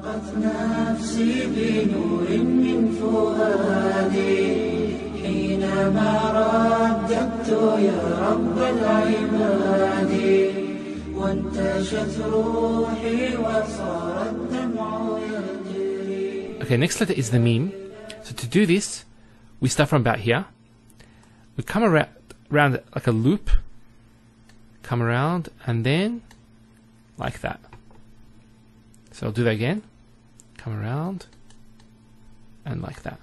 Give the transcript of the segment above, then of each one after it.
نفسي بنور من فؤادي حينما رددت يا رب العباد وانتشت روحي وصار الدمع يجري. Okay, next letter is the meme. So to do this, we start from about here. We come around like a loop, come around, and then like that. So I'll do that again. Come around, and like that.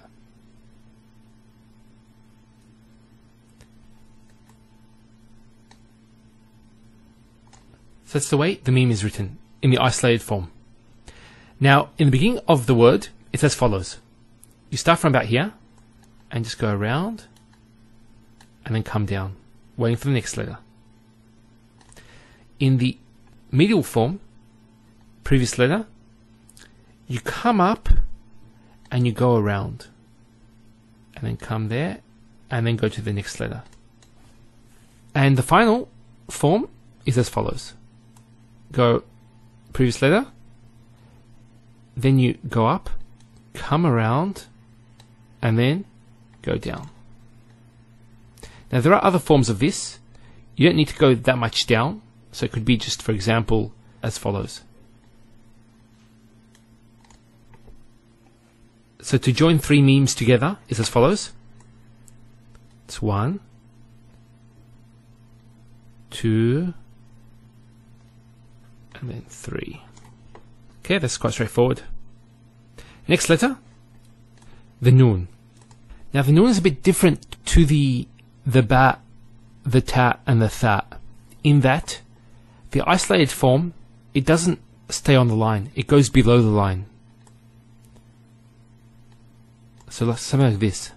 So that's the way the meme is written, in the isolated form. Now, in the beginning of the word, it's as follows. You start from about here, and just go around, and then come down, waiting for the next letter. In the medial form, previous letter, you come up, and you go around, and then come there, and then go to the next letter. And the final form is as follows. Go previous letter, then you go up, come around, and then go down. Now there are other forms of this. You don't need to go that much down, so it could be just, for example, as follows. So to join three memes together is as follows. It's 1, 2, and then 3. Okay, that's quite straightforward. Next letter, the noon. Now the noon is a bit different to the ba, the ta, and the tha, in that the isolated form, it doesn't stay on the line, it goes below the line. So something like this.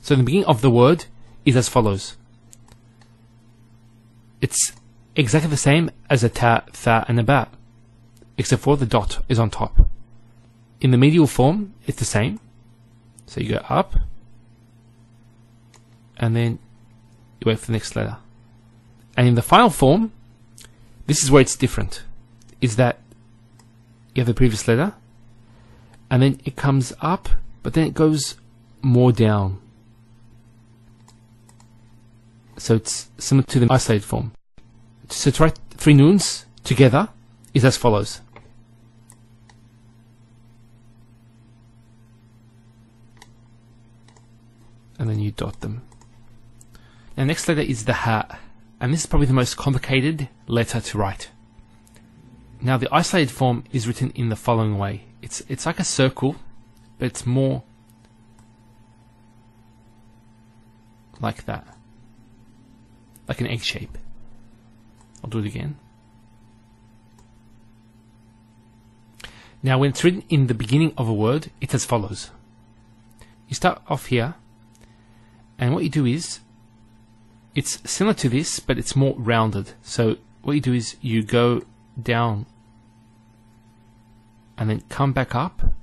So the beginning of the word is as follows. It's exactly the same as a ta, tha, and a ba, except for the dot is on top. In the medial form, it's the same. So you go up, and then you wait for the next letter. And in the final form, this is where it's different, is that you have the previous letter, and then it comes up, but then it goes more down. So it's similar to the isolated form. So to write three noons together is as follows. And then you dot them. Now next letter is the ha, and this is probably the most complicated letter to write. Now the isolated form is written in the following way. It's like a circle, but it's more like that. Like an egg shape. I'll do it again. Now when it's written in the beginning of a word, it's as follows. You start off here, and what you do is, it's similar to this, but it's more rounded. So what you do is you go down and then come back up,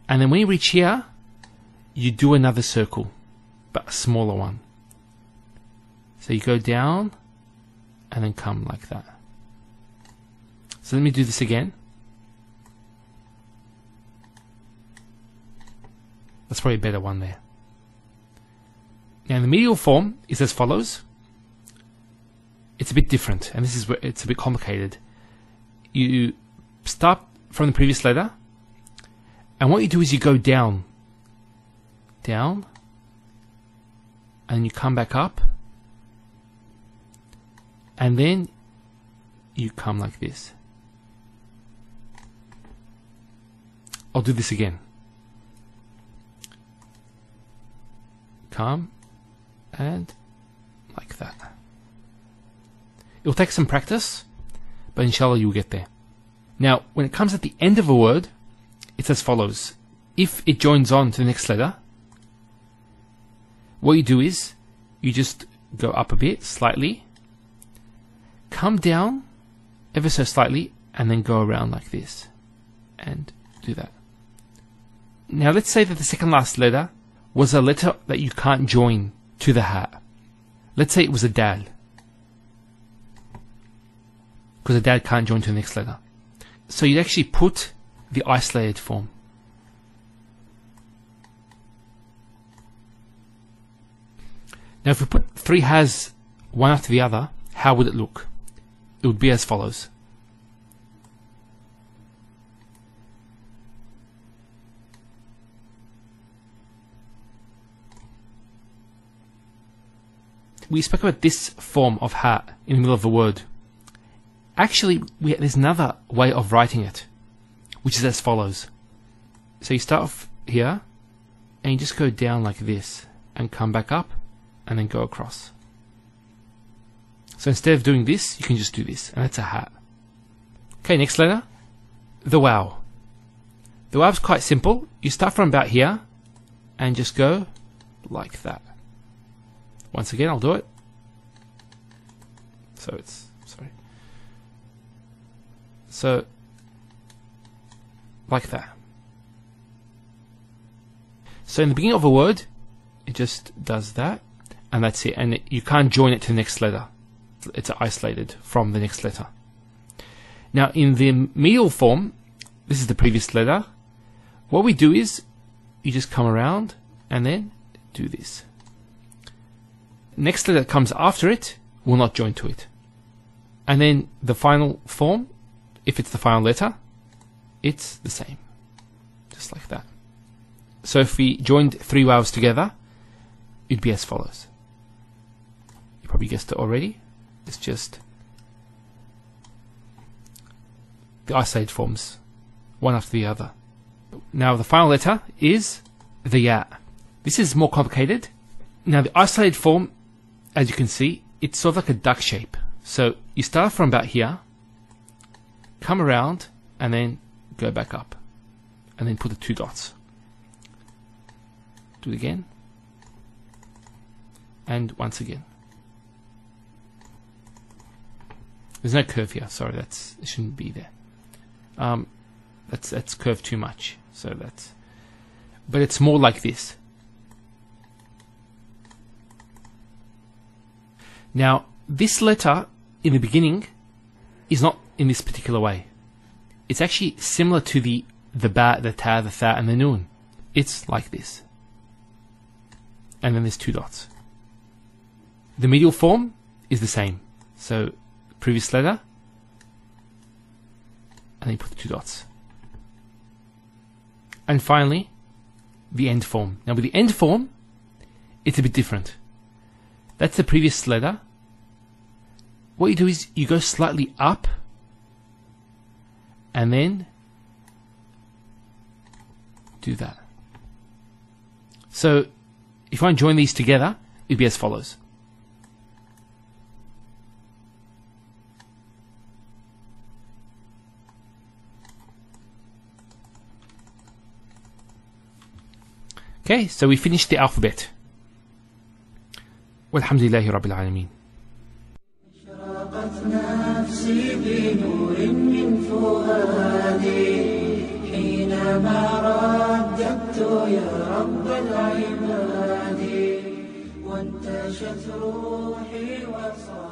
and then when you reach here, you do another circle, but a smaller one. So you go down and then come like that. So let me do this again. That's probably a better one there. Now the medial form is as follows. It's a bit different, and this is where it's a bit complicated. You start from the previous letter, and what you do is you go down, down, and you come back up, and then you come like this. I'll do this again. Come, and like that. It'll take some practice, but inshallah you'll get there. Now, when it comes at the end of a word, it's as follows. If it joins on to the next letter, what you do is, you just go up a bit, slightly, come down ever so slightly, and then go around like this, and do that. Now let's say that the second last letter was a letter that you can't join to the ha. Let's say it was a dal, because a dal can't join to the next letter. So you'd actually put the isolated form. Now if we put three has one after the other, how would it look? It would be as follows. We spoke about this form of ha in the middle of a word. Actually, there's another way of writing it, which is as follows. So you start off here, and you just go down like this, and come back up, and then go across. So instead of doing this, you can just do this, and that's a ha. Okay, next letter, the waw. The waw is quite simple. You start from about here, and just go like that. Once again, I'll do it. So like that. So in the beginning of a word, it just does that, and that's it. And you can't join it to the next letter. It's isolated from the next letter. Now in the medial form, this is the previous letter. What we do is, you just come around and then do this. Next letter that comes after it will not join to it. And then the final form, if it's the final letter, it's the same. Just like that. So if we joined three waws together, it'd be as follows. You probably guessed it already. It's just the isolated forms, one after the other. Now the final letter is the ya. This is more complicated. Now the isolated form, as you can see, it's sort of like a duck shape. So you start from about here, come around, and then go back up, and then put the two dots. Do it again, and once again. There's no curve here. Sorry, it shouldn't be there. That's curved too much. So but it's more like this. Now, this letter in the beginning is not in this particular way. It's actually similar to the ba, the ta, the tha, and the noon. It's like this. And then there's two dots. The medial form is the same. So, previous letter, and then you put the two dots. And finally, the end form. Now with the end form, it's a bit different. That's the previous letter. What you do is you go slightly up, and then do that. So if I join these together, it'd be as follows. Okay, so we finished the alphabet. والحمد لله رب العالمين. أشرقت نفسي بنور من فؤادي حينما رددت يا رب العباد وانتشت روحي وصار